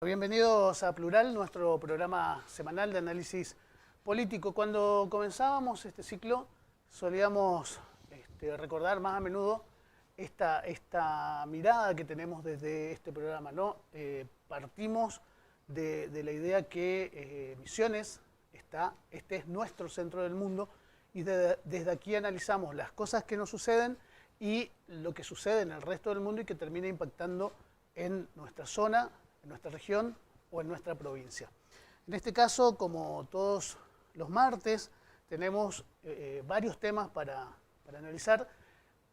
Bienvenidos a Plural, nuestro programa semanal de análisis político. Cuando comenzábamos este ciclo solíamos recordar más a menudo esta mirada que tenemos desde este programa, ¿no? Partimos de la idea que Misiones, este es nuestro centro del mundo y desde aquí analizamos las cosas que nos suceden y lo que sucede en el resto del mundo y que termina impactando en nuestra zona, en nuestra región o en nuestra provincia. En este caso, como todos los martes, tenemos varios temas para analizar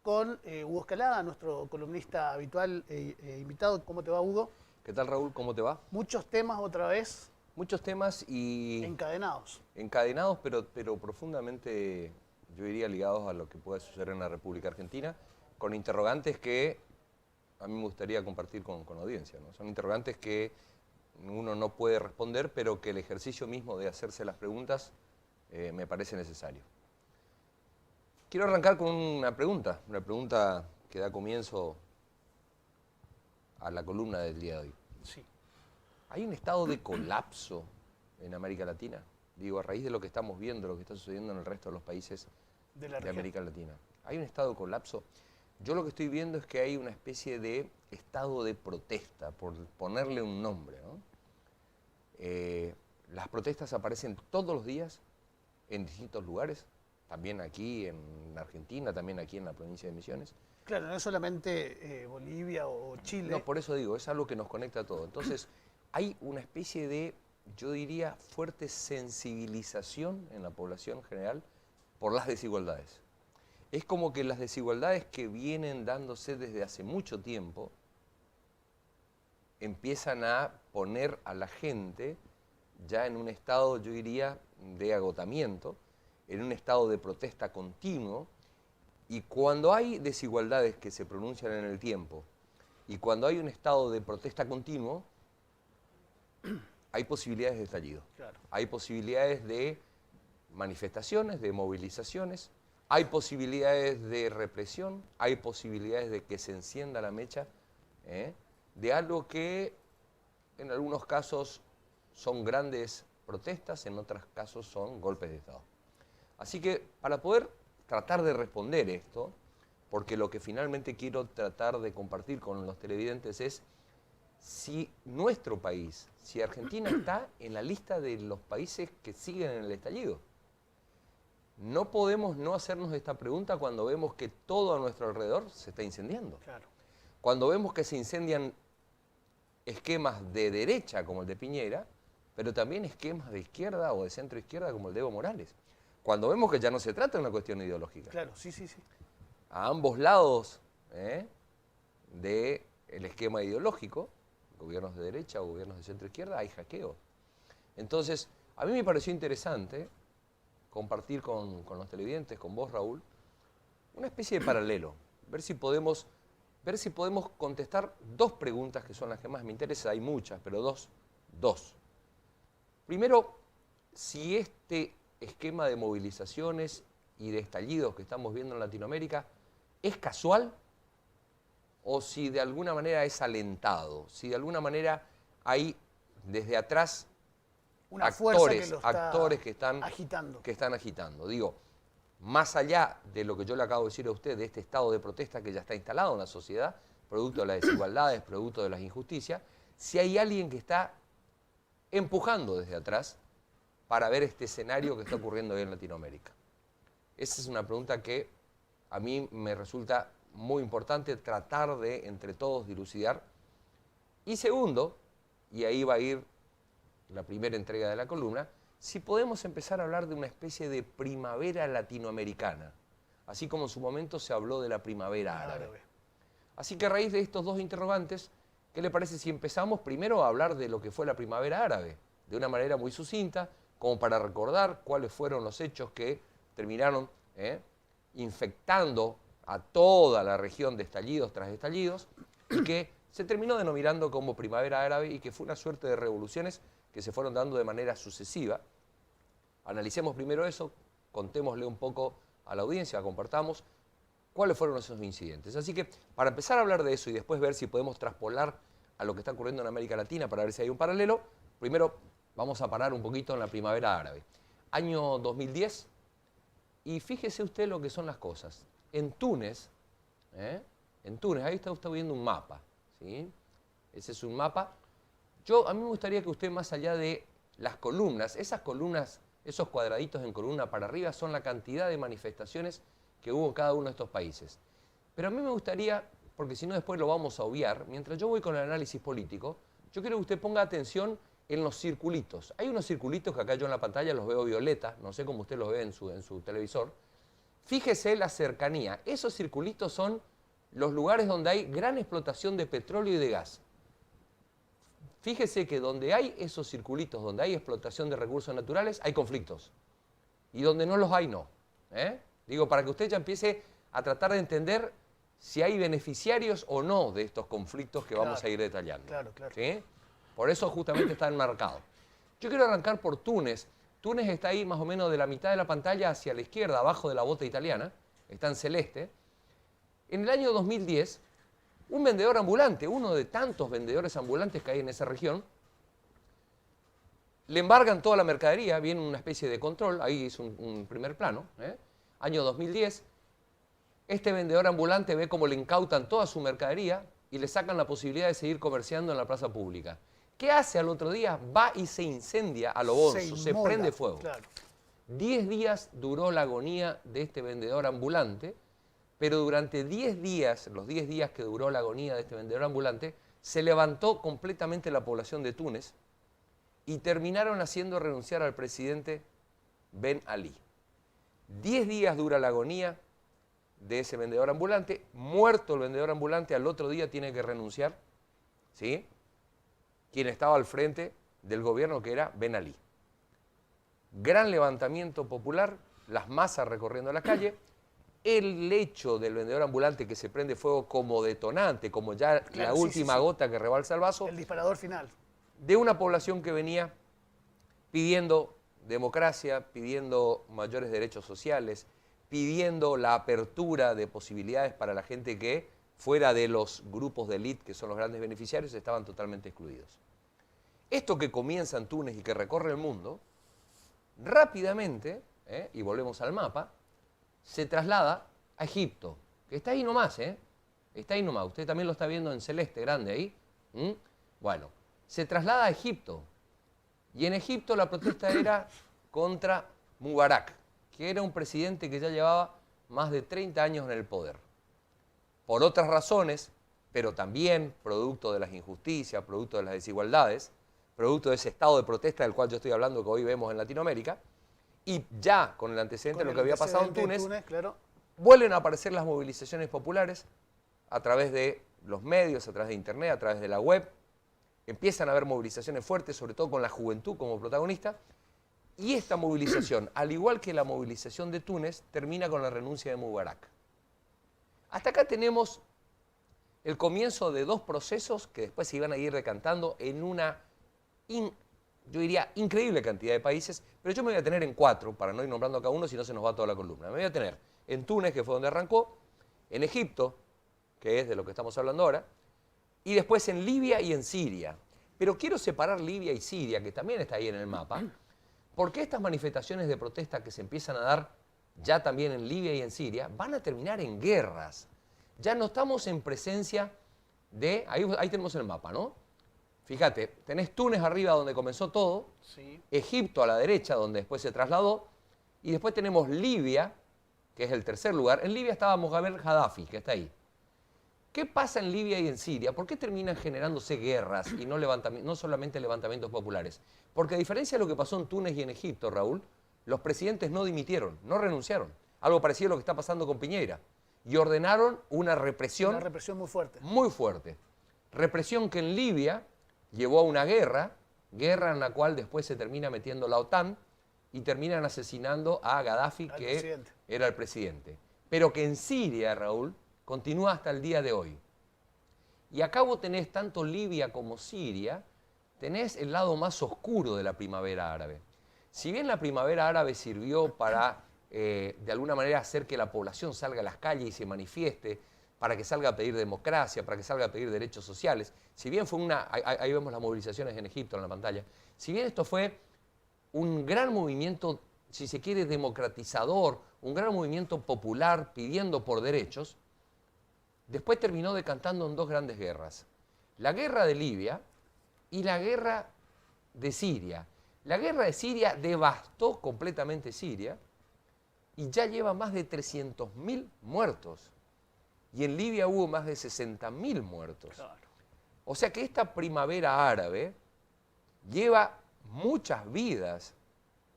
con Hugo Escalada, nuestro columnista habitual e invitado. ¿Cómo te va, Hugo? ¿Qué tal, Raúl? ¿Cómo te va? Muchos temas otra vez. Muchos temas y... Encadenados. Encadenados, pero profundamente, yo diría, ligados a lo que pueda suceder en la República Argentina, con interrogantes que a mí me gustaría compartir con la audiencia, ¿no? Son interrogantes que uno no puede responder, pero que el ejercicio mismo de hacerse las preguntas me parece necesario. Quiero arrancar con una pregunta que da comienzo a la columna del día de hoy. Sí. ¿Hay un estado de colapso en América Latina? Digo, a raíz de lo que estamos viendo, lo que está sucediendo en el resto de los países de América Latina. ¿Hay un estado de colapso? Yo lo que estoy viendo es que hay una especie de estado de protesta, por ponerle un nombre, ¿no? Las protestas aparecen todos los días en distintos lugares, también aquí en Argentina, también aquí en la provincia de Misiones. Claro, no es solamente Bolivia o Chile. No, por eso digo, es algo que nos conecta a todos. Entonces, hay una especie de, yo diría, fuerte sensibilización en la población general por las desigualdades. Es como que las desigualdades que vienen dándose desde hace mucho tiempo empiezan a poner a la gente ya en un estado, yo diría, de agotamiento, en un estado de protesta continuo, y cuando hay desigualdades que se pronuncian en el tiempo, y cuando hay un estado de protesta continuo, hay posibilidades de estallido. Claro. Hay posibilidades de manifestaciones, de movilizaciones, hay posibilidades de represión, hay posibilidades de que se encienda la mecha de algo que en algunos casos son grandes protestas, en otros casos son golpes de Estado. Así que para poder tratar de responder esto, porque lo que finalmente quiero tratar de compartir con los televidentes es si nuestro país, si Argentina está en la lista de los países que siguen en el estallido. No podemos no hacernos esta pregunta cuando vemos que todo a nuestro alrededor se está incendiando. Claro. Cuando vemos que se incendian esquemas de derecha como el de Piñera, pero también esquemas de izquierda o de centro izquierda como el de Evo Morales. Cuando vemos que ya no se trata de una cuestión ideológica. Claro, sí. A ambos lados del esquema ideológico, gobiernos de derecha o gobiernos de centro izquierda, hay hackeo. Entonces, a mí me pareció interesante compartir con los televidentes, con vos, Raúl, una especie de paralelo, ver si podemos contestar dos preguntas que son las que más me interesan. Hay muchas, pero dos. Primero, si este esquema de movilizaciones y de estallidos que estamos viendo en Latinoamérica es casual o si de alguna manera es alentado, si de alguna manera hay desde atrás una fuerza que lo está actores que están agitando. Digo, más allá de lo que yo le acabo de decir a usted, de este estado de protesta que ya está instalado en la sociedad, producto de las desigualdades, producto de las injusticias, si hay alguien que está empujando desde atrás para ver este escenario que está ocurriendo hoy en Latinoamérica. Esa es una pregunta que a mí me resulta muy importante tratar de, entre todos, dilucidar. Y segundo, y ahí va a ir la primera entrega de la columna, si podemos empezar a hablar de una especie de primavera latinoamericana, así como en su momento se habló de la primavera árabe. Así que a raíz de estos dos interrogantes, ¿qué le parece si empezamos primero a hablar de lo que fue la primavera árabe? De una manera muy sucinta, como para recordar cuáles fueron los hechos que terminaron infectando a toda la región de estallidos tras estallidos y que se terminó denominando como primavera árabe y que fue una suerte de revoluciones que se fueron dando de manera sucesiva. Analicemos primero eso, contémosle un poco a la audiencia, compartamos cuáles fueron esos incidentes. Así que para empezar a hablar de eso y después ver si podemos traspolar a lo que está ocurriendo en América Latina para ver si hay un paralelo. Primero, vamos a parar un poquito en la primavera árabe. Año 2010, y fíjese usted lo que son las cosas. En Túnez, ahí está usted viendo un mapa, ¿sí? Ese es un mapa. A mí me gustaría que usted, más allá de las columnas, esas columnas, esos cuadraditos en columna para arriba son la cantidad de manifestaciones que hubo en cada uno de estos países. Pero a mí me gustaría, porque si no después lo vamos a obviar, mientras yo voy con el análisis político, yo quiero que usted ponga atención en los circulitos. Hay unos circulitos que acá yo en la pantalla los veo violeta, no sé cómo usted los ve en su televisor. Fíjese la cercanía. Esos circulitos son los lugares donde hay gran explotación de petróleo y de gas. Fíjese que donde hay esos circulitos, donde hay explotación de recursos naturales, hay conflictos. Y donde no los hay, no. Digo, para que usted ya empiece a tratar de entender si hay beneficiarios o no de estos conflictos que vamos a ir detallando. Claro, claro. ¿Sí? Por eso justamente está enmarcado. Yo quiero arrancar por Túnez. Túnez está ahí más o menos de la mitad de la pantalla hacia la izquierda, abajo de la bota italiana. Está en celeste. En el año 2010... un vendedor ambulante, uno de tantos vendedores ambulantes que hay en esa región, le embargan toda la mercadería, viene una especie de control, ahí es un primer plano, año 2010, este vendedor ambulante ve cómo le incautan toda su mercadería y le sacan la posibilidad de seguir comerciando en la plaza pública. ¿Qué hace al otro día? Va y se incendia a lo bonzo, se prende fuego. Claro. 10 días duró la agonía de este vendedor ambulante, pero durante 10 días, los 10 días que duró la agonía de este vendedor ambulante, se levantó completamente la población de Túnez y terminaron haciendo renunciar al presidente Ben Ali. 10 días dura la agonía de ese vendedor ambulante. Muerto el vendedor ambulante, al otro día tiene que renunciar, ¿sí?, quien estaba al frente del gobierno, que era Ben Ali. Gran levantamiento popular, las masas recorriendo la calle. El hecho del vendedor ambulante que se prende fuego como detonante, como ya la última gota que rebalsa el vaso. El disparador final. De una población que venía pidiendo democracia, pidiendo mayores derechos sociales, pidiendo la apertura de posibilidades para la gente que, fuera de los grupos de élite, que son los grandes beneficiarios, estaban totalmente excluidos. Esto que comienza en Túnez y que recorre el mundo, rápidamente, y volvemos al mapa, se traslada a Egipto, que está ahí nomás, está ahí nomás. Usted también lo está viendo en celeste, grande ahí. Bueno, se traslada a Egipto. Y en Egipto la protesta era contra Mubarak, que era un presidente que ya llevaba más de 30 años en el poder. Por otras razones, pero también producto de las injusticias, producto de las desigualdades, producto de ese estado de protesta del cual yo estoy hablando que hoy vemos en Latinoamérica, y ya con el antecedente de lo que había pasado en Túnez, claro, vuelven a aparecer las movilizaciones populares a través de los medios, a través de internet, a través de la web. Empiezan a haber movilizaciones fuertes, sobre todo con la juventud como protagonista. Y esta movilización, al igual que la movilización de Túnez, termina con la renuncia de Mubarak. Hasta acá tenemos el comienzo de dos procesos que después se iban a ir decantando en una, yo diría, increíble cantidad de países, pero yo me voy a tener en 4, para no ir nombrando a cada uno, si no se nos va toda la columna. Me voy a tener en Túnez, que fue donde arrancó, en Egipto, que es de lo que estamos hablando ahora, y después en Libia y en Siria. Pero quiero separar Libia y Siria, que también está ahí en el mapa, porque estas manifestaciones de protesta que se empiezan a dar ya también en Libia y en Siria, van a terminar en guerras. Ya no estamos en presencia de, ahí tenemos el mapa, ¿no? Fíjate, tenés Túnez arriba donde comenzó todo, sí, Egipto a la derecha donde después se trasladó, y después tenemos Libia, que es el tercer lugar. En Libia estaba Mohamed Gaddafi, que está ahí. ¿Qué pasa en Libia y en Siria? ¿Por qué terminan generándose guerras y no solamente levantamientos populares? Porque a diferencia de lo que pasó en Túnez y en Egipto, Raúl, los presidentes no dimitieron, no renunciaron. Algo parecido a lo que está pasando con Piñera. Y ordenaron una represión. Una represión muy fuerte. Muy fuerte. Represión que en Libia llevó a una guerra en la cual después se termina metiendo la OTAN y terminan asesinando a Gaddafi, que era el presidente. Pero que en Siria, Raúl, continúa hasta el día de hoy. Y acá vos tenés tanto Libia como Siria, tenés el lado más oscuro de la primavera árabe. Si bien la primavera árabe sirvió para, de alguna manera, hacer que la población salga a las calles y se manifieste, para que salga a pedir democracia, para que salga a pedir derechos sociales. Si bien fue ahí vemos las movilizaciones en Egipto en la pantalla, si bien esto fue un gran movimiento, si se quiere, democratizador, un gran movimiento popular pidiendo por derechos, después terminó decantando en dos grandes guerras. La guerra de Libia y la guerra de Siria. La guerra de Siria devastó completamente Siria y ya lleva más de 300.000 muertos. Y en Libia hubo más de 60.000 muertos. Claro. O sea que esta primavera árabe lleva muchas vidas.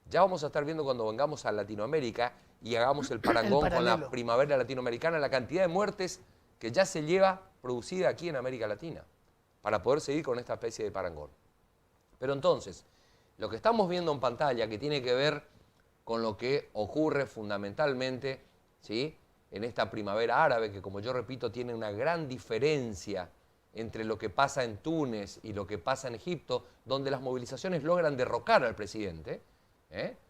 Ya vamos a estar viendo cuando vengamos a Latinoamérica y hagamos el parangón con la primavera latinoamericana, la cantidad de muertes que ya se lleva producida aquí en América Latina, para poder seguir con esta especie de parangón. Pero entonces, lo que estamos viendo en pantalla, que tiene que ver con lo que ocurre fundamentalmente, ¿sí?, en esta primavera árabe, que como yo repito, tiene una gran diferencia entre lo que pasa en Túnez y lo que pasa en Egipto, donde las movilizaciones logran derrocar al presidente,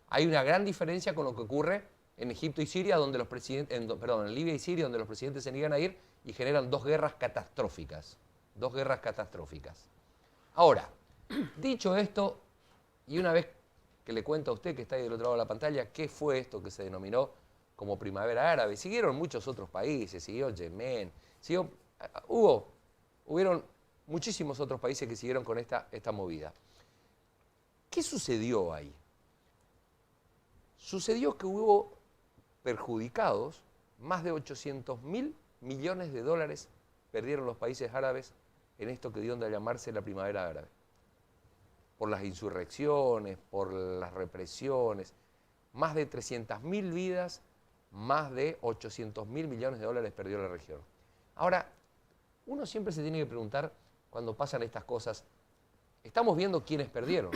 hay una gran diferencia con lo que ocurre en Egipto y Siria, donde los presidentes, en Libia y Siria, donde los presidentes se niegan a ir y generan dos guerras catastróficas. Dos guerras catastróficas. Ahora, dicho esto, y una vez que le cuento a usted que está ahí del otro lado de la pantalla, qué fue esto que se denominó como primavera árabe, siguieron muchos otros países, siguió Yemen, hubieron muchísimos otros países que siguieron con esta movida. ¿Qué sucedió ahí? Sucedió que hubo perjudicados, más de 800.000 millones de dólares perdieron los países árabes en esto que dio de llamarse la primavera árabe. Por las insurrecciones, por las represiones, más de 300.000 vidas, más de 800.000 millones de dólares perdió la región. Ahora, uno siempre se tiene que preguntar, cuando pasan estas cosas, estamos viendo quiénes perdieron,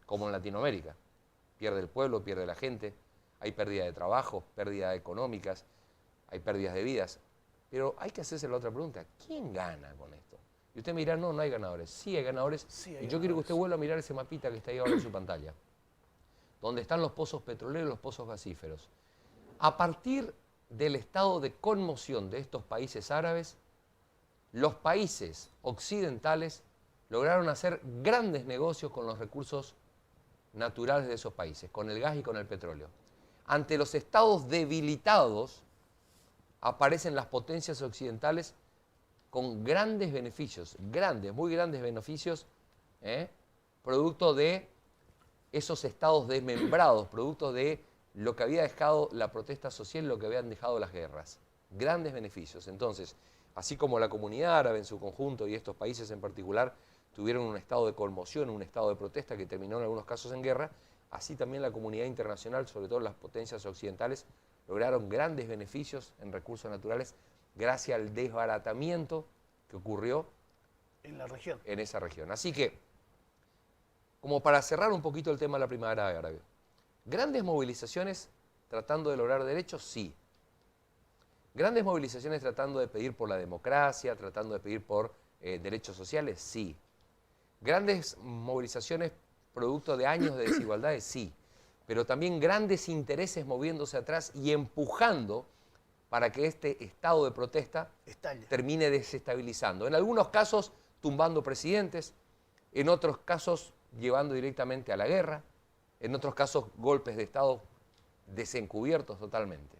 como en Latinoamérica. Pierde el pueblo, pierde la gente, hay pérdida de trabajo, pérdidas económicas, hay pérdidas de vidas. Pero hay que hacerse la otra pregunta, ¿quién gana con esto? Y usted me dirá, no hay ganadores. Sí hay ganadores, sí hay ganadores. Yo quiero que usted vuelva a mirar ese mapita que está ahí ahora en su pantalla, donde están los pozos petroleros y los pozos gasíferos. A partir del estado de conmoción de estos países árabes, los países occidentales lograron hacer grandes negocios con los recursos naturales de esos países, con el gas y con el petróleo. Ante los estados debilitados, aparecen las potencias occidentales con grandes beneficios, muy grandes beneficios, producto de esos estados desmembrados, producto de lo que había dejado la protesta social, lo que habían dejado las guerras. Grandes beneficios. Entonces, así como la comunidad árabe en su conjunto y estos países en particular tuvieron un estado de conmoción, un estado de protesta que terminó en algunos casos en guerra, así también la comunidad internacional, sobre todo las potencias occidentales, lograron grandes beneficios en recursos naturales gracias al desbaratamiento que ocurrió en la región. En esa región. Así que, como para cerrar un poquito el tema de la primavera árabe, grandes movilizaciones tratando de lograr derechos, sí. Grandes movilizaciones tratando de pedir por la democracia, tratando de pedir por derechos sociales, sí. Grandes movilizaciones producto de años de desigualdades, sí. Pero también grandes intereses moviéndose atrás y empujando para que este estado de protesta termine desestabilizando. En algunos casos, tumbando presidentes, en otros casos, llevando directamente a la guerra, en otros casos, golpes de Estado desencubiertos totalmente.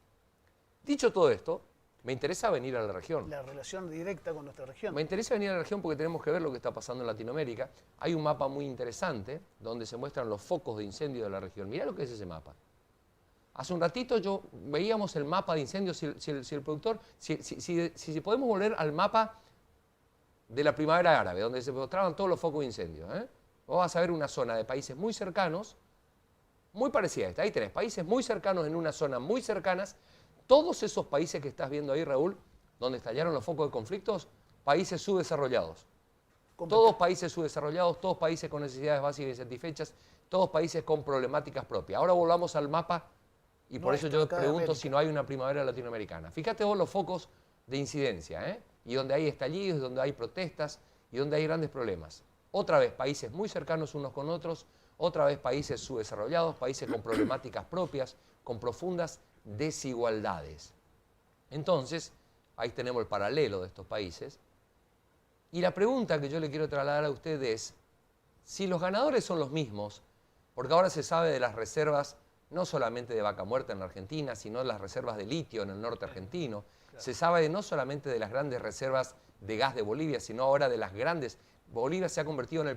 Dicho todo esto, me interesa venir a la región. La relación directa con nuestra región. Me interesa venir a la región porque tenemos que ver lo que está pasando en Latinoamérica. Hay un mapa muy interesante donde se muestran los focos de incendio de la región. Mirá lo que es ese mapa. Hace un ratito veíamos el mapa de incendios, si el productor, si podemos volver al mapa de la primavera árabe, donde se mostraban todos los focos de incendios. Vos vas a ver una zona de países muy cercanos, muy parecida a esta. Ahí tenés países muy cercanos en una zona muy cercanas. Todos esos países que estás viendo ahí, Raúl, donde estallaron los focos de conflictos, países subdesarrollados. Todos países subdesarrollados, todos países con necesidades básicas insatisfechas, todos países con problemáticas propias. Ahora volvamos al mapa y por eso yo pregunto si no hay una primavera latinoamericana. Fíjate vos los focos de incidencia, y donde hay estallidos, donde hay protestas y donde hay grandes problemas. Otra vez países muy cercanos unos con otros, otra vez países subdesarrollados, países con problemáticas propias, con profundas desigualdades. Entonces, ahí tenemos el paralelo de estos países. Y la pregunta que yo le quiero trasladar a usted es, si los ganadores son los mismos, porque ahora se sabe de las reservas, no solamente de vaca muerta en la Argentina, sino de las reservas de litio en el norte argentino, se sabe no solamente de las grandes reservas de gas de Bolivia, sino ahora de las grandes. Bolivia se ha convertido en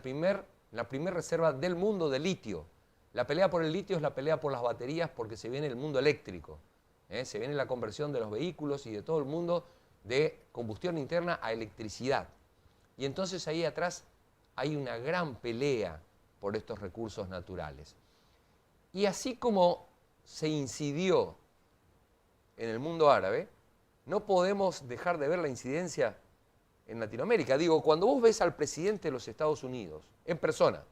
la primera reserva del mundo de litio. La pelea por el litio es la pelea por las baterías porque se viene el mundo eléctrico. Se viene la conversión de los vehículos y de todo el mundo de combustión interna a electricidad. Y entonces ahí atrás hay una gran pelea por estos recursos naturales. Y así como se incidió en el mundo árabe, no podemos dejar de ver la incidencia en Latinoamérica. Digo, cuando vos ves al presidente de los Estados Unidos, en persona,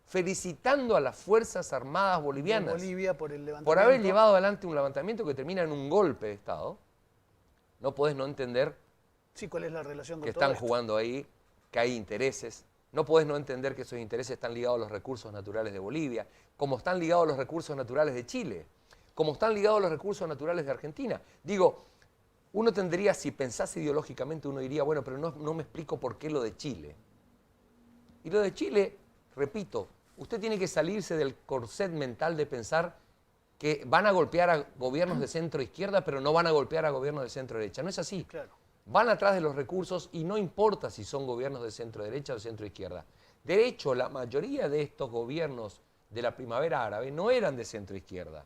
felicitando a las Fuerzas Armadas bolivianas Bolivia por el levantamiento, por haber llevado adelante un levantamiento que termina en un golpe de Estado, no podés no entender ¿cuál es la relación con que todo están esto? jugando ahí, que hay intereses. No podés no entender que esos intereses están ligados a los recursos naturales de Bolivia, como están ligados a los recursos naturales de Chile, como están ligados a los recursos naturales de Argentina. Digo, uno tendría, si pensase ideológicamente, uno diría, bueno, pero no me explico por qué lo de Chile. Y lo de Chile, repito, usted tiene que salirse del corset mental de pensar que van a golpear a gobiernos de centro-izquierda, pero no van a golpear a gobiernos de centro-derecha. No es así. Claro. Van atrás de los recursos y no importa si son gobiernos de centro-derecha o centro-izquierda. De hecho, la mayoría de estos gobiernos de la primavera árabe no eran de centro-izquierda.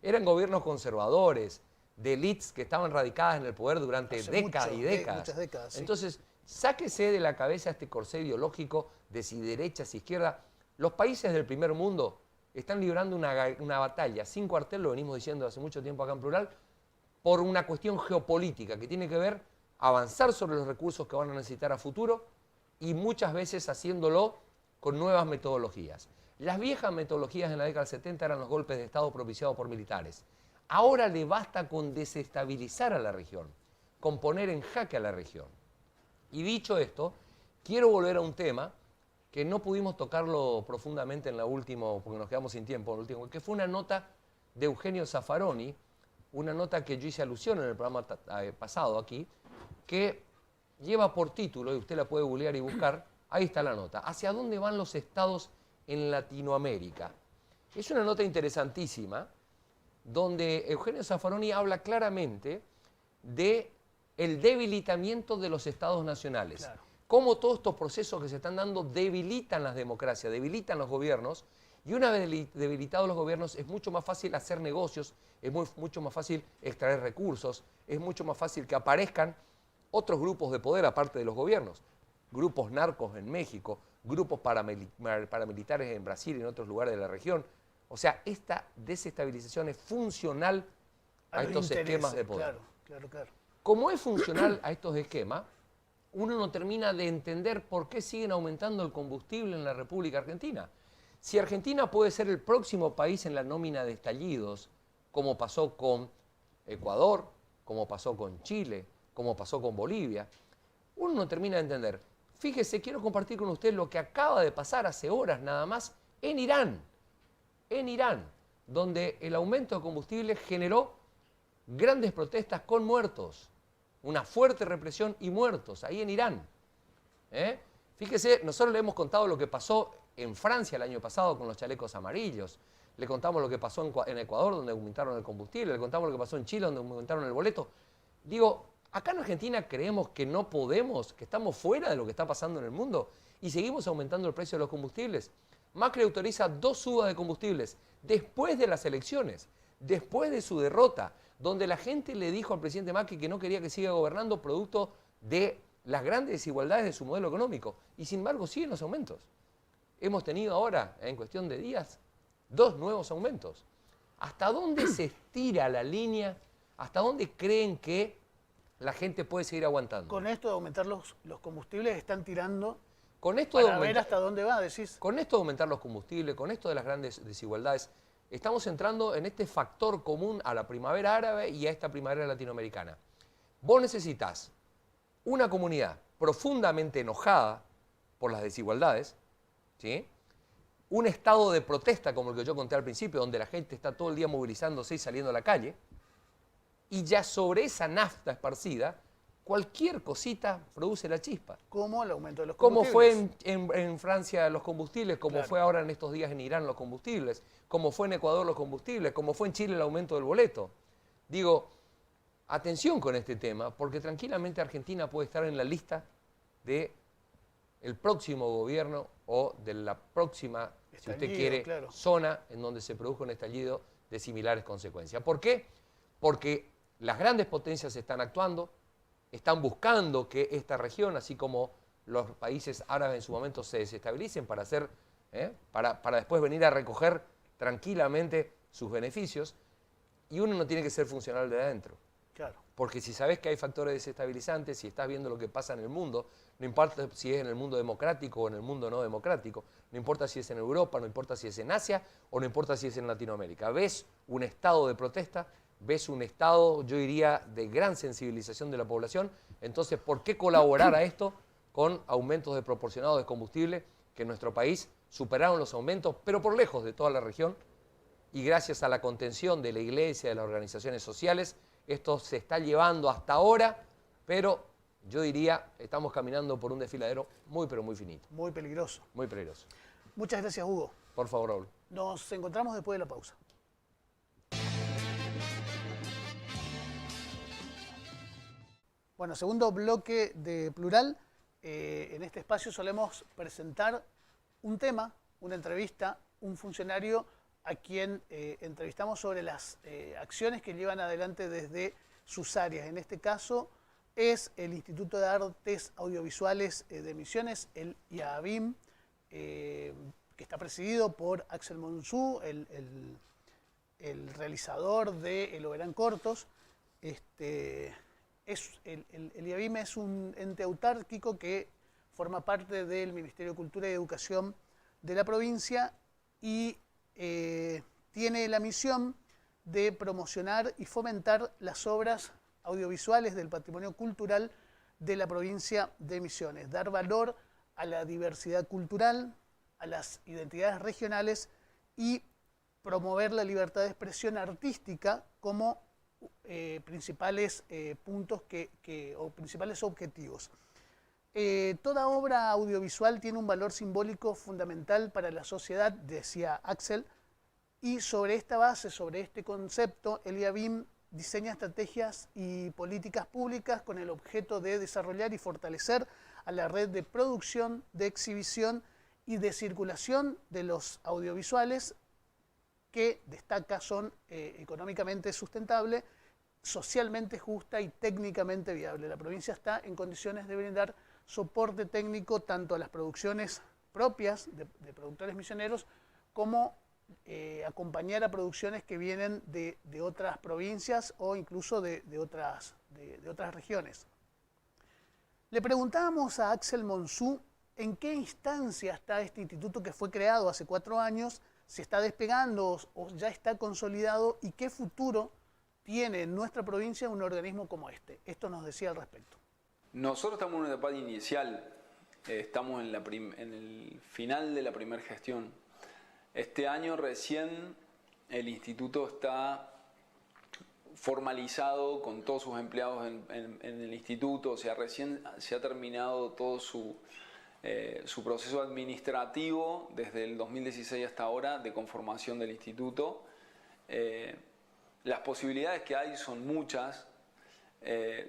Eran gobiernos conservadores, de élites que estaban radicadas en el poder durante décadas y décadas. Muchas décadas, sí. Entonces, sáquese de la cabeza este corsé ideológico de si derecha, si izquierda. Los países del primer mundo están librando una batalla sin cuartel, lo venimos diciendo hace mucho tiempo acá en Plural, por una cuestión geopolítica que tiene que ver avanzar sobre los recursos que van a necesitar a futuro y muchas veces haciéndolo con nuevas metodologías. Las viejas metodologías en la década del 70 eran los golpes de Estado propiciados por militares. Ahora le basta con desestabilizar a la región, con poner en jaque a la región. Y dicho esto, quiero volver a un tema que no pudimos tocarlo profundamente en la última, porque nos quedamos sin tiempo, en la última, que fue una nota de Eugenio Zaffaroni, una nota que yo hice alusión en el programa pasado aquí, que lleva por título, y usted la puede googlear y buscar, ahí está la nota, ¿hacia dónde van los estados en Latinoamérica? Es una nota interesantísima, donde Eugenio Zaffaroni habla claramente de el debilitamiento de los estados nacionales. Claro. Cómo Cómo todos estos procesos que se están dando debilitan las democracias, debilitan los gobiernos, y una vez debilitados los gobiernos es mucho más fácil hacer negocios, es mucho más fácil extraer recursos, es mucho más fácil que aparezcan otros grupos de poder aparte de los gobiernos, grupos narcos en México, grupos paramilitares en Brasil y en otros lugares de la región. O sea, esta desestabilización es funcional a estos esquemas de poder. Claro. Como es funcional a estos esquemas, uno no termina de entender por qué siguen aumentando el combustible en la República Argentina. Si Argentina puede ser el próximo país en la nómina de estallidos, como pasó con Ecuador, como pasó con Chile, como pasó con Bolivia, uno no termina de entender. Fíjese, quiero compartir con usted lo que acaba de pasar hace horas nada más en Irán. En Irán, donde el aumento de combustible generó grandes protestas con muertos, una fuerte represión y muertos ahí en Irán. Fíjese, nosotros le hemos contado lo que pasó en Francia el año pasado con los chalecos amarillos, le contamos lo que pasó en Ecuador, donde aumentaron el combustible, le contamos lo que pasó en Chile, donde aumentaron el boleto. Digo, acá en Argentina creemos que no podemos, que estamos fuera de lo que está pasando en el mundo y seguimos aumentando el precio de los combustibles. Macri autoriza 2 subas de combustibles después de las elecciones, después de su derrota, donde la gente le dijo al presidente Macri que no quería que siga gobernando producto de las grandes desigualdades de su modelo económico. Y sin embargo siguen los aumentos. Hemos tenido ahora, en cuestión de días, 2 nuevos aumentos. ¿Hasta dónde se estira la línea? ¿Hasta dónde creen que la gente puede seguir aguantando? Con esto de aumentar los combustibles están tirando Con esto para ver hasta dónde va, decís. Con esto de aumentar los combustibles, con esto de las grandes desigualdades, estamos entrando en este factor común a la primavera árabe y a esta primavera latinoamericana. Vos necesitas una comunidad profundamente enojada por las desigualdades, ¿sí? Un estado de protesta como el que yo conté al principio, donde la gente está todo el día movilizándose y saliendo a la calle, y ya sobre esa nafta esparcida cualquier cosita produce la chispa. Como el aumento de los Como combustibles. fue en Francia los combustibles, como Claro. fue ahora en estos días en Irán los combustibles, como fue en Ecuador los combustibles, como fue en Chile el aumento del boleto. Digo, atención con este tema, porque tranquilamente Argentina puede estar en la lista de el próximo gobierno o de la próxima, si usted quiere, claro, zona en donde se produjo un estallido de similares consecuencias. ¿Por qué? Porque las grandes potencias están actuando, están buscando que esta región, así como los países árabes en su momento se desestabilicen para para después venir a recoger tranquilamente sus beneficios, y uno no tiene que ser funcional de adentro. claro. Porque si sabes que hay factores desestabilizantes, si estás viendo lo que pasa en el mundo, no importa si es en el mundo democrático o en el mundo no democrático, no importa si es en Europa, no importa si es en Asia o no importa si es en Latinoamérica. Ves un estado de protesta, ves un estado, yo diría, de gran sensibilización de la población. Entonces, ¿por qué colaborar a esto con aumentos desproporcionados de combustible que en nuestro país superaron los aumentos, pero por lejos de toda la región? Y gracias a la contención de la Iglesia, de las organizaciones sociales, esto se está llevando hasta ahora, pero yo diría, estamos caminando por un desfiladero muy, pero muy finito. Muy peligroso. Muy peligroso. Muchas gracias, Hugo. Por favor, Raúl. Nos encontramos después de la pausa. Bueno, segundo bloque de Plural. En este espacio solemos presentar un tema, una entrevista, un funcionario a quien entrevistamos sobre las acciones que llevan adelante desde sus áreas. En este caso es el Instituto de Artes Audiovisuales de Misiones, el IABIM, que está presidido por Axel Monsú, el realizador de El Oberán Cortos. El IABIM es un ente autárquico que forma parte del Ministerio de Cultura y Educación de la provincia y tiene la misión de promocionar y fomentar las obras audiovisuales del patrimonio cultural de la provincia de Misiones, dar valor a la diversidad cultural, a las identidades regionales y promover la libertad de expresión artística como principales puntos o principales objetivos. Toda obra audiovisual tiene un valor simbólico fundamental para la sociedad, decía Axel, y sobre esta base, sobre este concepto, el IABIM diseña estrategias y políticas públicas con el objeto de desarrollar y fortalecer a la red de producción, de exhibición y de circulación de los audiovisuales que, destaca, son económicamente sustentables, socialmente justa y técnicamente viable. La provincia está en condiciones de brindar soporte técnico tanto a las producciones propias de productores misioneros como acompañar a producciones que vienen de otras provincias o incluso de otras regiones. Le preguntábamos a Axel Monsú en qué instancia está este instituto que fue creado hace 4 años, si está despegando o ya está consolidado y qué futuro tiene en nuestra provincia un organismo como este. Esto nos decía al respecto. Nosotros estamos en una etapa inicial, estamos en el final de la primera gestión. Este año recién el instituto está formalizado con todos sus empleados en el instituto, o sea, recién se ha terminado todo su proceso administrativo desde el 2016 hasta ahora de conformación del instituto. Las posibilidades que hay son muchas.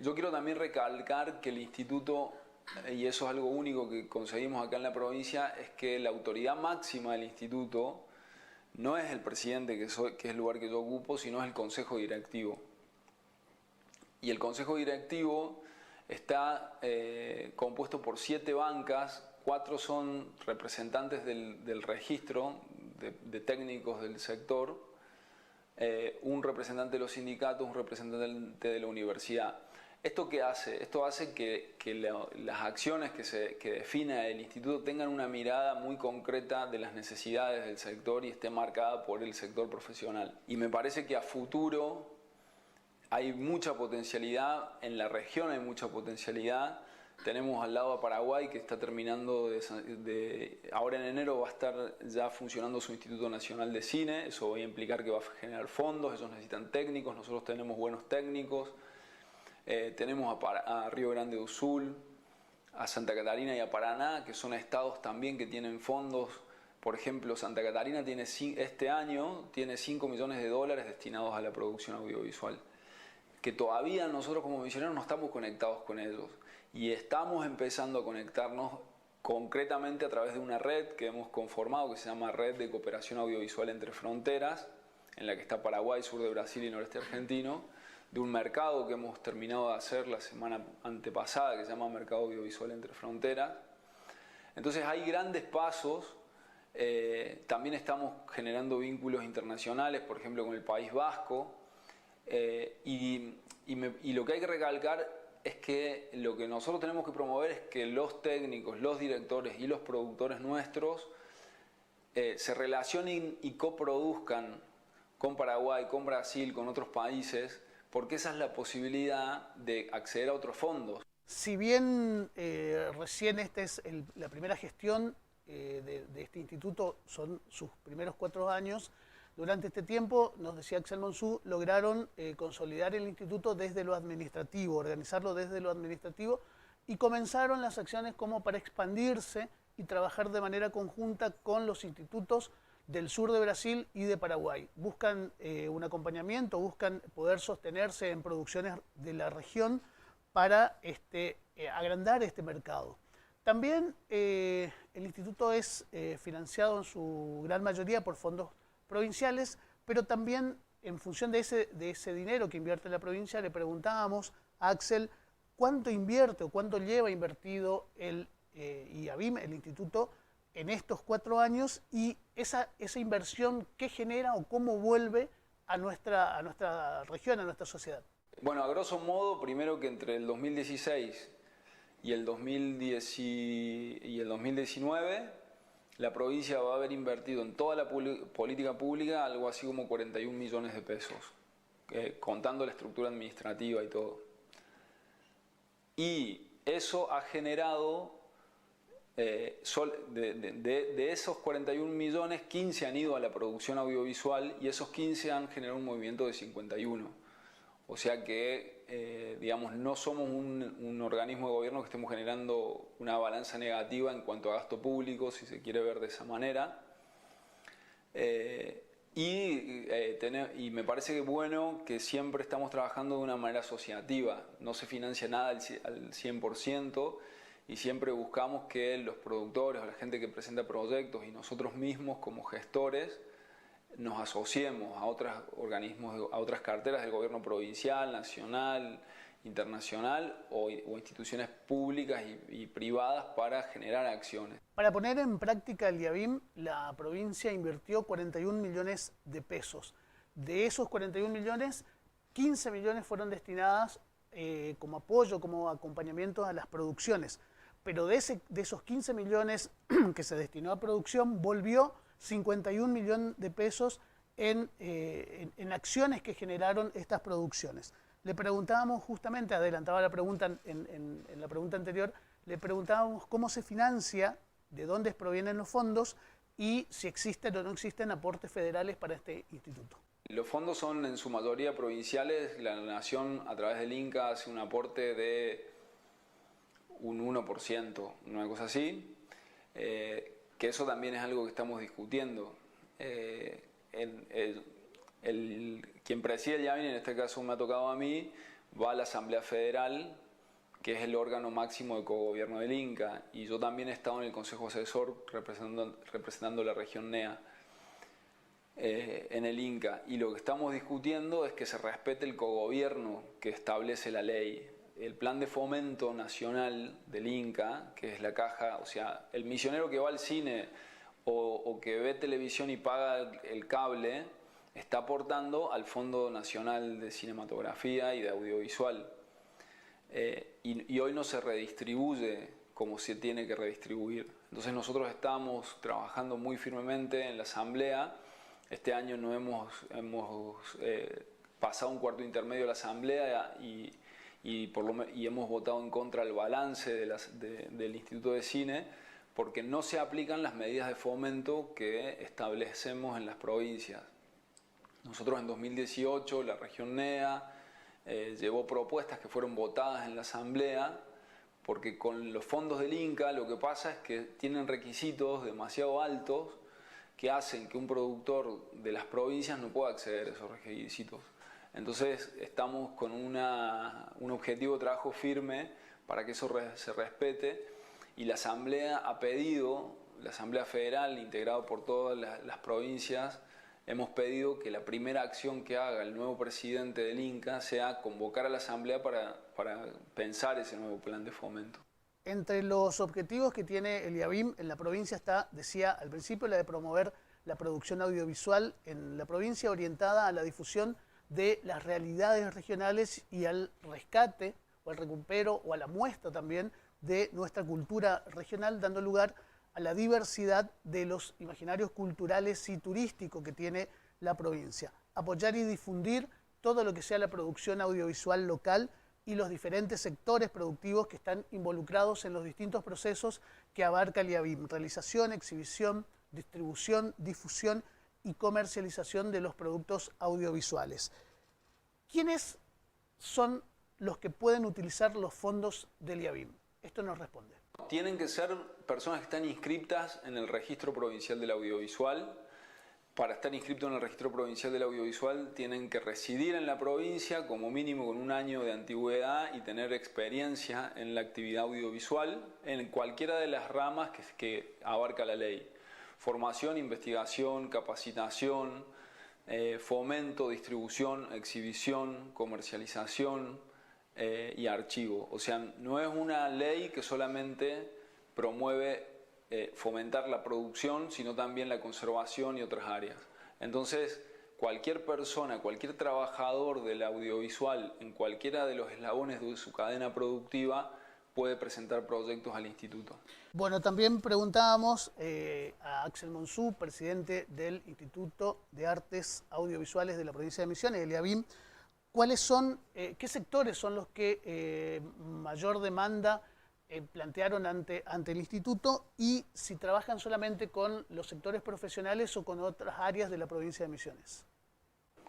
Yo quiero también recalcar que el instituto, y eso es algo único que conseguimos acá en la provincia, es que la autoridad máxima del instituto no es el presidente, que es el lugar que yo ocupo, sino es el consejo directivo. Y el consejo directivo está compuesto por 7 bancas, 4 son representantes del registro de técnicos del sector, un representante de los sindicatos, un representante de la universidad. ¿Esto qué hace? Esto hace que las acciones que defina el instituto tengan una mirada muy concreta de las necesidades del sector y esté marcada por el sector profesional. Y me parece que a futuro hay mucha potencialidad, en la región hay mucha potencialidad. Tenemos al lado a Paraguay que está terminando ahora en enero va a estar ya funcionando su Instituto Nacional de Cine. Eso va a implicar que va a generar fondos, ellos necesitan técnicos, nosotros tenemos buenos técnicos. Tenemos a Río Grande do Sul, a Santa Catarina y a Paraná, que son estados también que tienen fondos. Por ejemplo, Santa Catarina tiene, este año tiene $5 millones destinados a la producción audiovisual, que todavía nosotros como misioneros no estamos conectados con ellos, y estamos empezando a conectarnos concretamente a través de una red que hemos conformado que se llama Red de Cooperación Audiovisual Entre Fronteras, en la que está Paraguay, sur de Brasil y noreste argentino, de un mercado que hemos terminado de hacer la semana antepasada, que se llama Mercado Audiovisual Entre Fronteras. Entonces hay grandes pasos. También estamos generando vínculos internacionales, por ejemplo con el País Vasco, y lo que hay que recalcar es que lo que nosotros tenemos que promover es que los técnicos, los directores y los productores nuestros se relacionen y coproduzcan con Paraguay, con Brasil, con otros países, porque esa es la posibilidad de acceder a otros fondos. Si bien recién esta es la primera gestión de este instituto, son sus primeros 4 años, durante este tiempo, nos decía Axel Monzú, lograron consolidar el instituto desde lo administrativo, organizarlo desde lo administrativo, y comenzaron las acciones como para expandirse y trabajar de manera conjunta con los institutos del sur de Brasil y de Paraguay. Buscan un acompañamiento, buscan poder sostenerse en producciones de la región para agrandar este mercado. También el instituto es financiado en su gran mayoría por fondos provinciales, pero también en función de ese dinero que invierte la provincia, le preguntábamos a Axel cuánto invierte o cuánto lleva invertido el IABIM, el instituto, en estos 4 años, y esa inversión qué genera o cómo vuelve a nuestra región, a nuestra sociedad. Bueno, a grosso modo, primero que entre el 2016 y el 2019, la provincia va a haber invertido en toda la política pública algo así como 41 millones de pesos, contando la estructura administrativa y todo. Y eso ha generado, de esos 41 millones, 15 han ido a la producción audiovisual y esos 15 han generado un movimiento de 51. O sea que, digamos, no somos un organismo de gobierno que estemos generando una balanza negativa en cuanto a gasto público, si se quiere ver de esa manera. Y me parece que bueno que siempre estamos trabajando de una manera asociativa. No se financia nada al 100% y siempre buscamos que los productores o la gente que presenta proyectos y nosotros mismos como gestores nos asociemos a otros organismos, a otras carteras del gobierno provincial, nacional, internacional o instituciones públicas y privadas para generar acciones. Para poner en práctica el IABIM, la provincia invirtió 41 millones de pesos. De esos 41 millones, 15 millones fueron destinadas como apoyo, como acompañamiento a las producciones. Pero de esos 15 millones que se destinó a producción, volvió 51 millones de pesos en acciones que generaron estas producciones. Le preguntábamos justamente, adelantaba la pregunta en la pregunta anterior, le preguntábamos cómo se financia, de dónde provienen los fondos y si existen o no existen aportes federales para este instituto. Los fondos son en su mayoría provinciales. La Nación a través del INCA hace un aporte de un 1%, una cosa así. Que eso también es algo que estamos discutiendo. Quien preside el IABIM, en este caso me ha tocado a mí, va a la Asamblea Federal, que es el órgano máximo de cogobierno del INCA, y yo también he estado en el Consejo Asesor representando la región NEA en el INCA, y lo que estamos discutiendo es que se respete el cogobierno que establece la ley. El plan de fomento nacional del INCA, que es la caja, o sea, el misionero que va al cine o que ve televisión y paga el cable, está aportando al Fondo Nacional de Cinematografía y de Audiovisual. Y hoy no se redistribuye como se tiene que redistribuir. Entonces nosotros estamos trabajando muy firmemente en la Asamblea. Este año no hemos pasado un cuarto intermedio a la Asamblea y hemos votado en contra del balance del Instituto de Cine, porque no se aplican las medidas de fomento que establecemos en las provincias. Nosotros en 2018, la región NEA, llevó propuestas que fueron votadas en la Asamblea, porque con los fondos del Inca lo que pasa es que tienen requisitos demasiado altos que hacen que un productor de las provincias no pueda acceder a esos requisitos. Entonces estamos con un objetivo de trabajo firme para que eso se respete, y la Asamblea ha pedido, la Asamblea Federal, integrada por todas las provincias, hemos pedido que la primera acción que haga el nuevo presidente del Inca sea convocar a la Asamblea para pensar ese nuevo plan de fomento. Entre los objetivos que tiene el IABIM en la provincia está, decía al principio, la de promover la producción audiovisual en la provincia orientada a la difusión de las realidades regionales y al rescate o al recupero o a la muestra también de nuestra cultura regional, dando lugar a la diversidad de los imaginarios culturales y turísticos que tiene la provincia. Apoyar y difundir todo lo que sea la producción audiovisual local y los diferentes sectores productivos que están involucrados en los distintos procesos que abarca el IABIM: realización, exhibición, distribución, difusión y comercialización de los productos audiovisuales. ¿Quiénes son los que pueden utilizar los fondos del IABIM? Esto nos responde. Tienen que ser personas que están inscritas en el Registro Provincial del Audiovisual. Para estar inscrito en el Registro Provincial del Audiovisual tienen que residir en la provincia como mínimo con 1 año de antigüedad y tener experiencia en la actividad audiovisual en cualquiera de las ramas que abarca la ley: formación, investigación, capacitación, fomento, distribución, exhibición, comercialización y archivo. O sea, no es una ley que solamente promueve fomentar la producción, sino también la conservación y otras áreas. Entonces, cualquier persona, cualquier trabajador del audiovisual en cualquiera de los eslabones de su cadena productiva puede presentar proyectos al instituto. Bueno, también preguntábamos a Axel Monsú, presidente del Instituto de Artes Audiovisuales de la provincia de Misiones, el IABIM, ¿cuáles son, qué sectores son los que mayor demanda plantearon ante el instituto, y si trabajan solamente con los sectores profesionales o con otras áreas de la provincia de Misiones?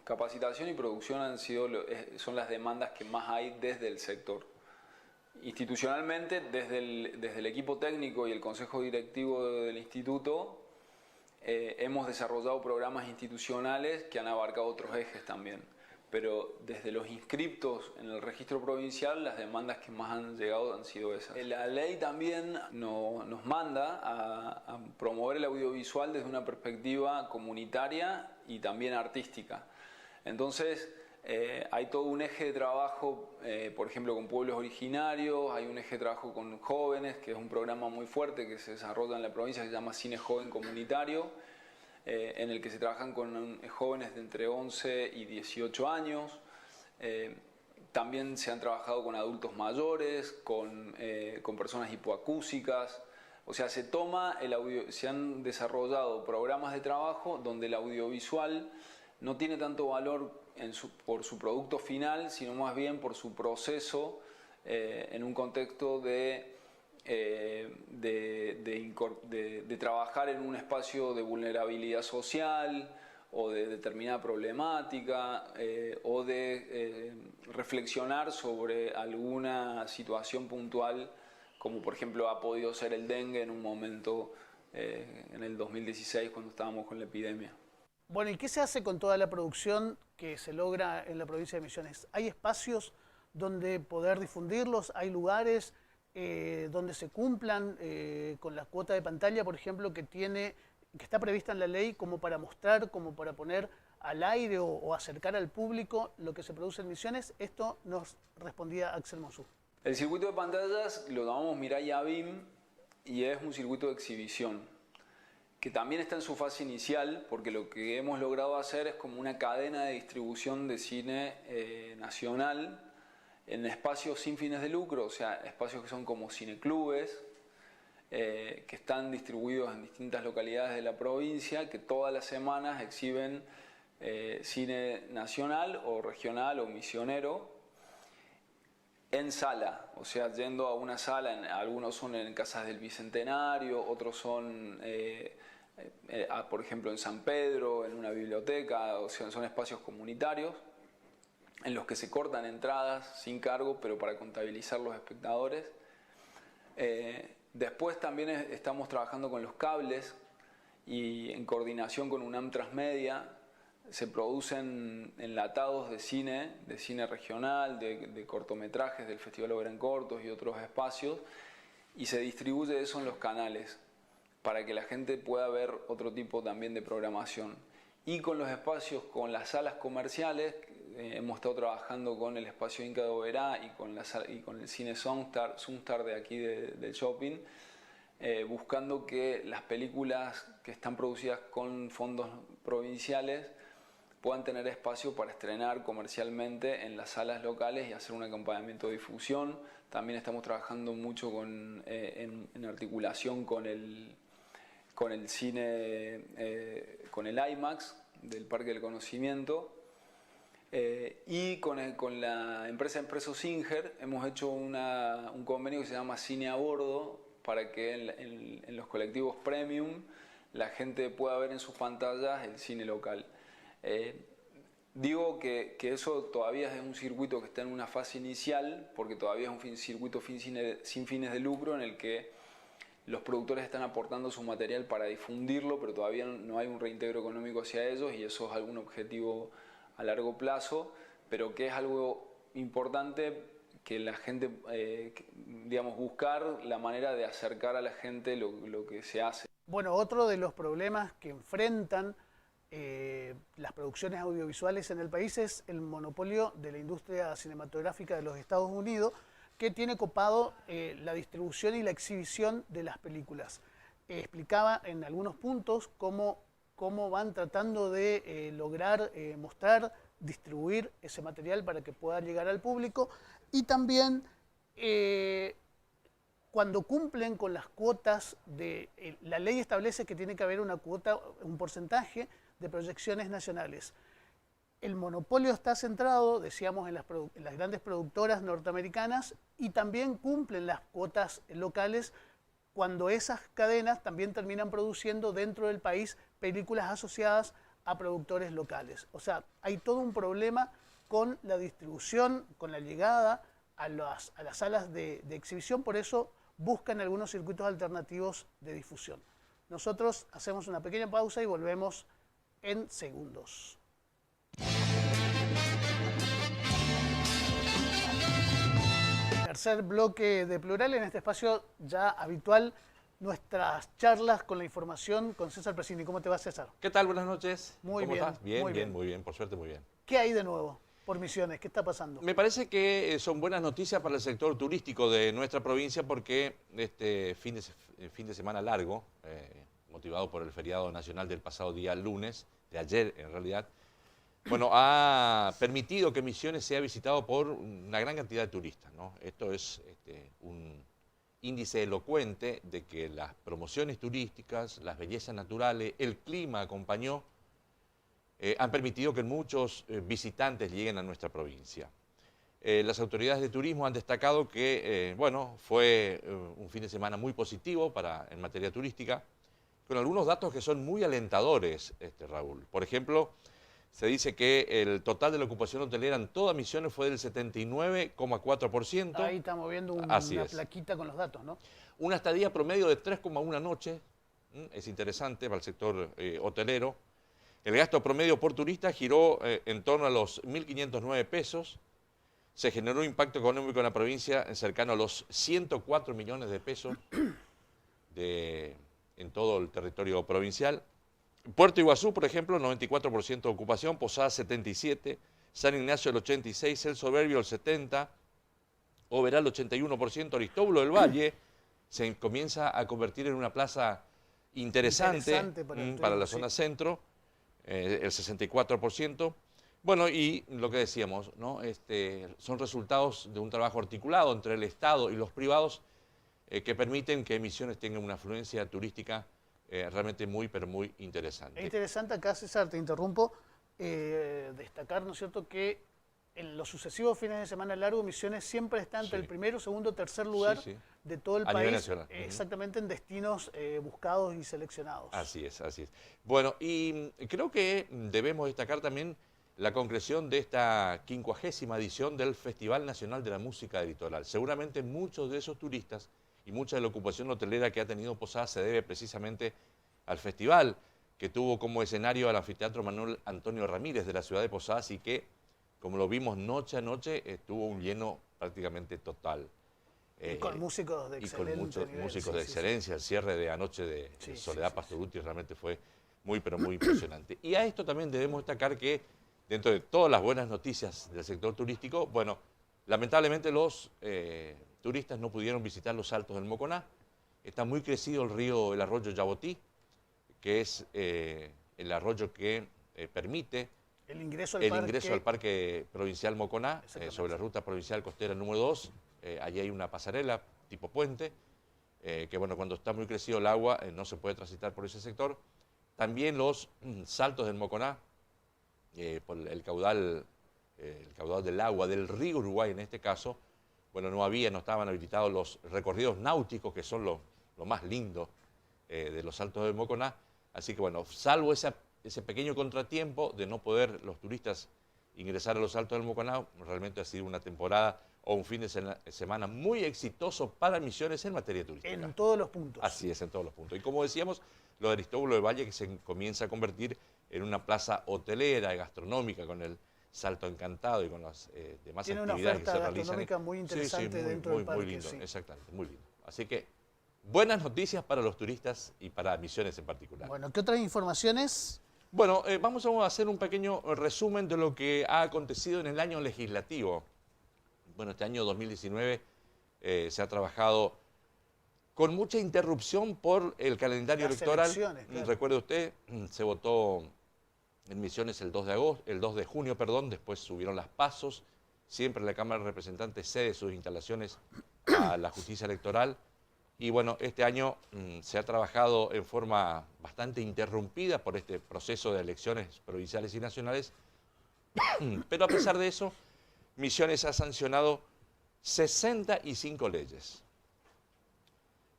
Capacitación y producción son las demandas que más hay desde el sector. Institucionalmente, desde el equipo técnico y el consejo directivo del instituto, hemos desarrollado programas institucionales que han abarcado otros ejes también. Pero desde los inscriptos en el registro provincial, las demandas que más han llegado han sido esas. La ley también nos manda a promover el audiovisual desde una perspectiva comunitaria y también artística. Entonces, hay todo un eje de trabajo, por ejemplo, con pueblos originarios, hay un eje de trabajo con jóvenes, que es un programa muy fuerte que se desarrolla en la provincia, que se llama Cine Joven Comunitario, en el que se trabajan con jóvenes de entre 11 y 18 años. También se han trabajado con adultos mayores, con personas hipoacúsicas. O sea, se han desarrollado programas de trabajo donde el audiovisual no tiene tanto valor por su producto final, sino más bien por su proceso en un contexto de trabajar en un espacio de vulnerabilidad social o de determinada problemática o de reflexionar sobre alguna situación puntual, como por ejemplo ha podido ser el dengue en un momento en el 2016 cuando estábamos con la epidemia. Bueno, ¿y qué se hace con toda la producción que se logra en la provincia de Misiones? ¿Hay espacios donde poder difundirlos? ¿Hay lugares donde se cumplan con la cuota de pantalla, por ejemplo, que está prevista en la ley, como para mostrar, como para poner al aire o acercar al público lo que se produce en Misiones? Esto nos respondía Axel Monsú. El circuito de pantallas lo llamamos Mirai IABIM y es un circuito de exhibición que también está en su fase inicial, porque lo que hemos logrado hacer es como una cadena de distribución de cine nacional en espacios sin fines de lucro, o sea, espacios que son como cineclubes, que están distribuidos en distintas localidades de la provincia, que todas las semanas exhiben cine nacional o regional o misionero en sala, o sea, yendo a una sala. Algunos son en Casas del Bicentenario, otros son, por ejemplo, en San Pedro, en una biblioteca, o sea, son espacios comunitarios. en los que se cortan entradas sin cargo, pero para contabilizar los espectadores. Después también estamos trabajando con los cables y en coordinación con UNAM Transmedia se producen enlatados de cine regional, de cortometrajes del Festival Obra en Cortos y otros espacios, y se distribuye eso en los canales para que la gente pueda ver otro tipo también de programación. Y con los espacios, con las salas comerciales, hemos estado trabajando con el espacio Inca de Oberá y con el cine Sunstar de aquí del shopping, buscando que las películas que están producidas con fondos provinciales puedan tener espacio para estrenar comercialmente en las salas locales y hacer un acompañamiento de difusión. También estamos trabajando mucho en articulación con el cine, con el IMAX del Parque del Conocimiento, y con la empresa Empreso Singer hemos hecho un convenio que se llama Cine a Bordo para que en los colectivos premium la gente pueda ver en sus pantallas el cine local. Digo que eso todavía es un circuito que está en una fase inicial, porque todavía es un circuito sin fines de lucro en el que los productores están aportando su material para difundirlo, pero todavía no hay un reintegro económico hacia ellos, y eso es algún objetivo a largo plazo, pero que es algo importante que la gente, digamos, buscar la manera de acercar a la gente lo que se hace. Bueno, otro de los problemas que enfrentan las producciones audiovisuales en el país es el monopolio de la industria cinematográfica de los Estados Unidos, que tiene copado la distribución y la exhibición de las películas. Explicaba en algunos puntos cómo van tratando de lograr mostrar, distribuir ese material para que pueda llegar al público, y también cuando cumplen con las cuotas la ley establece que tiene que haber una cuota, un porcentaje de proyecciones nacionales. El monopolio está centrado, decíamos, en las grandes productoras norteamericanas, y también cumplen las cuotas locales cuando esas cadenas también terminan produciendo dentro del país películas asociadas a productores locales. O sea, hay todo un problema con la distribución, con la llegada a las salas de exhibición, por eso buscan algunos circuitos alternativos de difusión. Nosotros hacemos una pequeña pausa y volvemos en segundos. Tercer bloque de Plural, en este espacio ya habitual, nuestras charlas con la información con César Presini. ¿Cómo te va, César? ¿Qué tal? Buenas noches. Muy ¿Cómo bien. estás? Muy bien, por suerte muy bien. ¿Qué hay de nuevo por Misiones? ¿Qué está pasando? Me parece que son buenas noticias para el sector turístico de nuestra provincia, porque este fin de semana largo, motivado por el feriado nacional del pasado día lunes, de ayer en realidad, bueno, ha permitido que Misiones sea visitado por una gran cantidad de turistas, ¿no? Esto es un índice elocuente de que las promociones turísticas, las bellezas naturales, el clima acompañó, han permitido que muchos visitantes lleguen a nuestra provincia. Las autoridades de turismo han destacado que, bueno, fue un fin de semana muy positivo en materia turística, con algunos datos que son muy alentadores, Raúl. Por ejemplo, se dice que el total de la ocupación hotelera en todas Misiones fue del 79,4%. Ahí estamos viendo una plaquita con los datos, ¿no? Una estadía promedio de 3,1 noches, es interesante para el sector hotelero. El gasto promedio por turista giró en torno a los 1.509 pesos. Se generó un impacto económico en la provincia cercano a los 104 millones de pesos en todo el territorio provincial. Puerto Iguazú, por ejemplo, 94% de ocupación, Posadas 77%, San Ignacio el 86%, Celso Verbio el 70%, Oberá el 81%, Aristóbulo del Valle se comienza a convertir en una plaza interesante para la zona centro, el 64%. Bueno, y lo que decíamos, ¿no? Son resultados de un trabajo articulado entre el Estado y los privados que permiten que Misiones tenga una afluencia turística realmente muy, pero muy interesante. Es interesante acá, César, te interrumpo, destacar, ¿no es cierto?, que en los sucesivos fines de semana largo, Misiones siempre está entre el primero, segundo, tercer lugar de todo el país, exactamente en destinos buscados y seleccionados. Así es, así es. Bueno, y creo que debemos destacar también la concreción de esta 50ª edición del Festival Nacional de la Música del Litoral. Seguramente muchos de esos turistas y mucha de la ocupación hotelera que ha tenido Posadas se debe precisamente al festival, que tuvo como escenario al anfiteatro Manuel Antonio Ramírez de la ciudad de Posadas y que, como lo vimos noche a noche, tuvo un lleno prácticamente total. Y con músicos de excelente Y con muchos nivel, músicos sí, de sí, excelencia. El cierre de anoche de Sí, Soledad sí, sí, Pastorutti realmente fue muy, pero muy impresionante. Y a esto también debemos destacar que, dentro de todas las buenas noticias del sector turístico, bueno, lamentablemente los turistas no pudieron visitar los Altos del Moconá. Está muy crecido el arroyo Yabotí, que es el arroyo que permite el ingreso al Parque Provincial Moconá, sobre la ruta provincial costera número 2. Allí hay una pasarela tipo puente, que bueno, cuando está muy crecido el agua no se puede transitar por ese sector. También los saltos del Moconá, por el caudal del agua, del río Uruguay en este caso, bueno, no estaban habilitados los recorridos náuticos, que son lo más lindo de los saltos del Moconá. Así que bueno, salvo ese pequeño contratiempo de no poder los turistas ingresar a los Altos del Moconá, realmente ha sido una temporada o un fin de semana muy exitoso para Misiones en materia turística. En todos los puntos. Así es, en todos los puntos. Y como decíamos, lo de Aristóbulo del Valle, que se comienza a convertir en una plaza hotelera, gastronómica, con el Salto Encantado y con las demás Tiene actividades que se realizan. Tiene una oferta gastronómica muy interesante dentro del parque. Muy lindo, sí. exactamente, muy lindo. Así que buenas noticias para los turistas y para Misiones en particular. Bueno, ¿qué otras informaciones? Bueno, vamos a hacer un pequeño resumen de lo que ha acontecido en el año legislativo. Bueno, este año 2019 se ha trabajado con mucha interrupción por el calendario electoral. Claro. Recuerde usted, se votó en Misiones el 2 de junio, después subieron las pasos. Siempre la Cámara de Representantes cede sus instalaciones a la justicia electoral. Y bueno, este año se ha trabajado en forma bastante interrumpida por este proceso de elecciones provinciales y nacionales. Pero a pesar de eso, Misiones ha sancionado 65 leyes.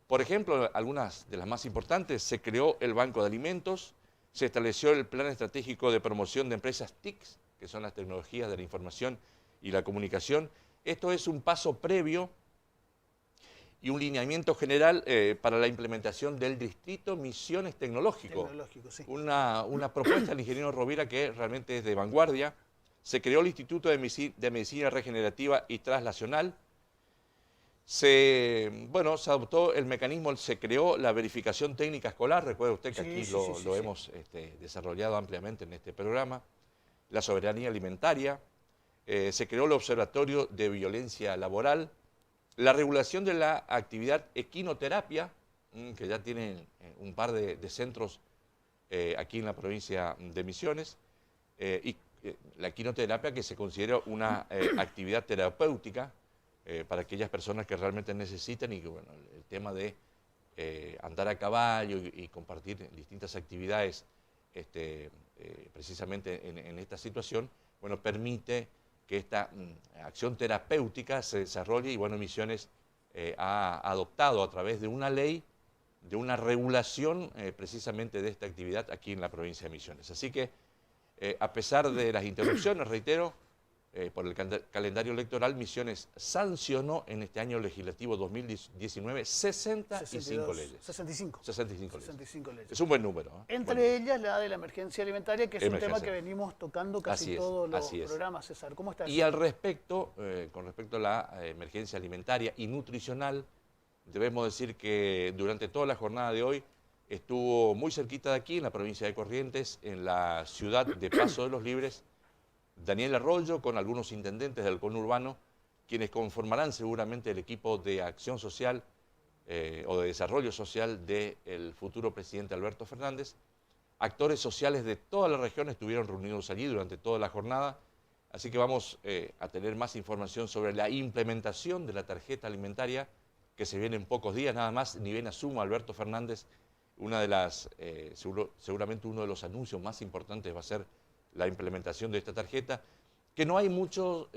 Por ejemplo, algunas de las más importantes: se creó el Banco de Alimentos, se estableció el Plan Estratégico de Promoción de Empresas TICs, que son las tecnologías de la información y la comunicación. Esto es un paso previo y un lineamiento general para la implementación del Distrito Misiones Tecnológico. Sí. Una propuesta del ingeniero Rovira que realmente es de vanguardia. Se creó el Instituto de Medicina Regenerativa y Translacional. Se adoptó el mecanismo, se creó la verificación técnica escolar. Recuerde usted que aquí lo hemos desarrollado ampliamente en este programa. La soberanía alimentaria. Se creó el Observatorio de Violencia Laboral. La regulación de la actividad equinoterapia, que ya tienen un par de centros aquí en la provincia de Misiones, y la equinoterapia, que se considera una actividad terapéutica para aquellas personas que realmente necesitan, y que bueno, el tema de andar a caballo y compartir distintas actividades precisamente en esta situación, bueno, permite que esta acción terapéutica se desarrolle. Y bueno, Misiones ha adoptado a través de una ley, de una regulación precisamente de esta actividad aquí en la provincia de Misiones. Así que a pesar de las interrupciones, reitero, por el calendario electoral, Misiones sancionó en este año legislativo 2019 65 leyes. 65 leyes. Es un buen número. Entre ellas la de la emergencia alimentaria, que es un tema que venimos tocando casi todos los programas, César. ¿Cómo está? Y al respecto, con respecto a la emergencia alimentaria y nutricional, debemos decir que durante toda la jornada de hoy estuvo muy cerquita de aquí, en la provincia de Corrientes, en la ciudad de Paso de los Libres, Daniel Arroyo, con algunos intendentes del conurbano, quienes conformarán seguramente el equipo de acción social o de desarrollo social del futuro presidente Alberto Fernández. Actores sociales de toda la región estuvieron reunidos allí durante toda la jornada, así que vamos a tener más información sobre la implementación de la tarjeta alimentaria, que se viene en pocos días nada más. Ni bien asuma Alberto Fernández, seguramente uno de los anuncios más importantes va a ser la implementación de esta tarjeta, que no hay muchos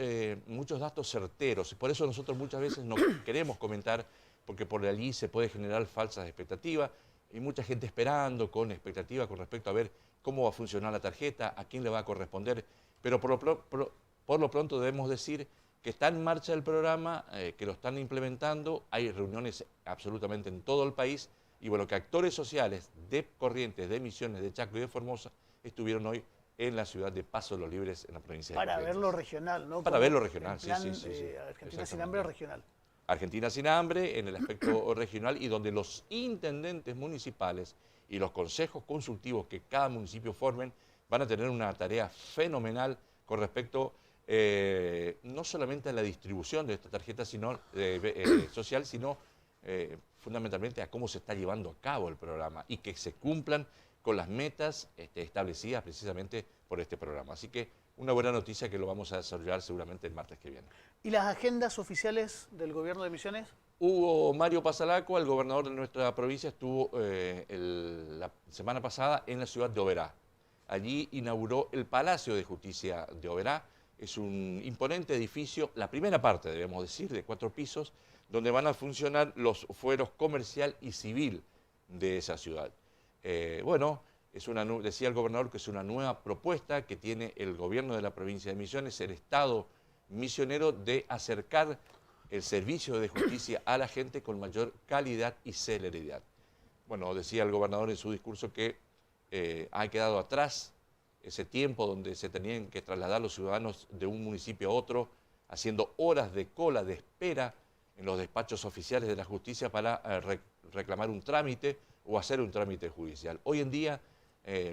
datos certeros. Por eso nosotros muchas veces no queremos comentar, porque por allí se puede generar falsas expectativas. Hay mucha gente esperando con expectativa con respecto a ver cómo va a funcionar la tarjeta, a quién le va a corresponder, pero por lo pronto debemos decir que está en marcha el programa, que lo están implementando, hay reuniones absolutamente en todo el país, y bueno, que actores sociales de Corrientes, de Misiones, de Chaco y de Formosa estuvieron hoy en la ciudad de Paso de los Libres, en la provincia de Corrientes. Para verlo regional, ¿no? Para verlo regional, sí. Argentina sin hambre regional. Argentina sin hambre en el aspecto regional, y donde los intendentes municipales y los consejos consultivos que cada municipio formen van a tener una tarea fenomenal con respecto no solamente a la distribución de esta tarjeta social, sino fundamentalmente a cómo se está llevando a cabo el programa y que se cumplan con las metas establecidas precisamente por este programa. Así que una buena noticia que lo vamos a desarrollar seguramente el martes que viene. ¿Y las agendas oficiales del gobierno de Misiones? Hugo Mario Pasalaco, el gobernador de nuestra provincia, estuvo la semana pasada en la ciudad de Oberá. Allí inauguró el Palacio de Justicia de Oberá. Es un imponente edificio, la primera parte, debemos decir, de 4 pisos, donde van a funcionar los fueros comercial y civil de esa ciudad. Bueno, decía el gobernador que es una nueva propuesta que tiene el gobierno de la provincia de Misiones, el Estado misionero, de acercar el servicio de justicia a la gente con mayor calidad y celeridad. Bueno, decía el gobernador en su discurso que ha quedado atrás ese tiempo donde se tenían que trasladar los ciudadanos de un municipio a otro, haciendo horas de cola de espera en los despachos oficiales de la justicia para reclamar un trámite o hacer un trámite judicial. Hoy en día,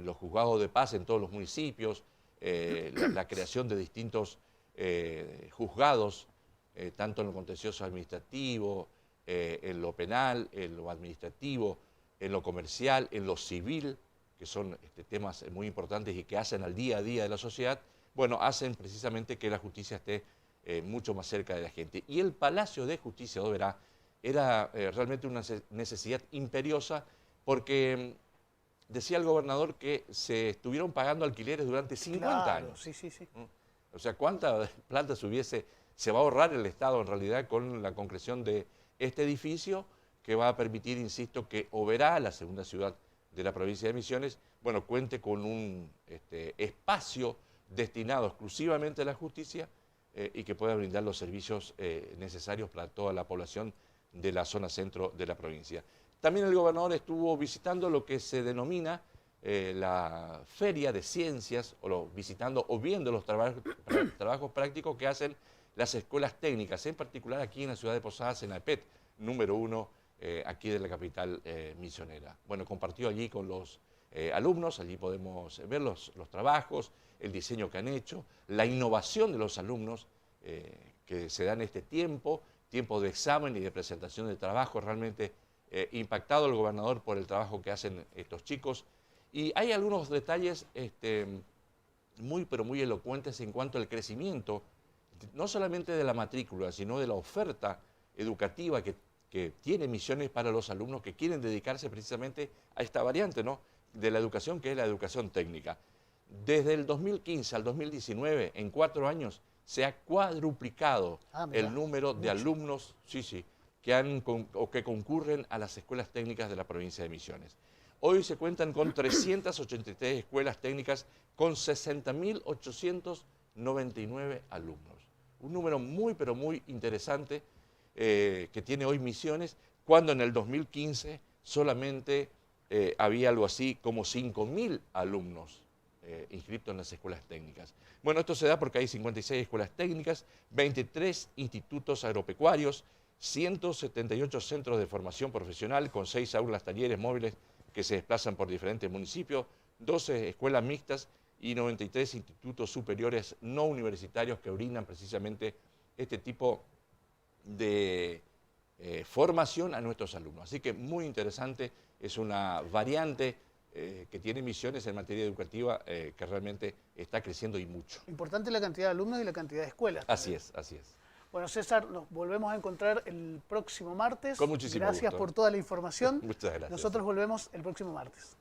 los juzgados de paz en todos los municipios, la creación de distintos juzgados, tanto en lo contencioso administrativo, en lo penal, en lo administrativo, en lo comercial, en lo civil, que son temas muy importantes y que hacen al día a día de la sociedad, bueno, hacen precisamente que la justicia esté mucho más cerca de la gente. Y el Palacio de Justicia de Oberá era realmente una necesidad imperiosa, porque decía el gobernador que se estuvieron pagando alquileres durante 50 años. Sí. O sea, ¿cuánta plata se va a ahorrar el Estado en realidad con la concreción de este edificio, que va a permitir, insisto, que Oberá, la segunda ciudad de la provincia de Misiones, bueno, cuente con un espacio destinado exclusivamente a la justicia y que pueda brindar los servicios necesarios para toda la población de la zona centro de la provincia. También el gobernador estuvo visitando lo que se denomina la Feria de Ciencias, visitando o viendo los trabajos prácticos que hacen las escuelas técnicas, en particular aquí en la ciudad de Posadas, en la EPET, número 1, aquí de la capital misionera. Bueno, compartió allí con los alumnos, allí podemos ver los trabajos, el diseño que han hecho, la innovación de los alumnos que se dan este tiempo de examen y de presentación de trabajo. Realmente impactado el gobernador por el trabajo que hacen estos chicos. Y hay algunos detalles muy elocuentes en cuanto al crecimiento, no solamente de la matrícula, sino de la oferta educativa que tiene Misiones para los alumnos que quieren dedicarse precisamente a esta variante, ¿no?, de la educación, que es la educación técnica. Desde el 2015 al 2019, en 4 años, se ha cuadruplicado el número de alumnos que concurren a las escuelas técnicas de la provincia de Misiones. Hoy se cuentan con 383 escuelas técnicas con 60.899 alumnos. Un número muy interesante que tiene hoy Misiones, cuando en el 2015 solamente había algo así como 5.000 alumnos inscritos en las escuelas técnicas. Bueno, esto se da porque hay 56 escuelas técnicas, 23 institutos agropecuarios, 178 centros de formación profesional con 6 aulas, talleres móviles que se desplazan por diferentes municipios, 12 escuelas mixtas y 93 institutos superiores no universitarios que brindan precisamente este tipo de formación a nuestros alumnos. Así que muy interesante, es una variante que tiene Misiones en materia educativa que realmente está creciendo y mucho. Importante la cantidad de alumnos y la cantidad de escuelas. Así es, así es. Bueno, César, nos volvemos a encontrar el próximo martes. Con muchísimo Gracias gusto. por toda la información. Muchas gracias. Nosotros volvemos el próximo martes.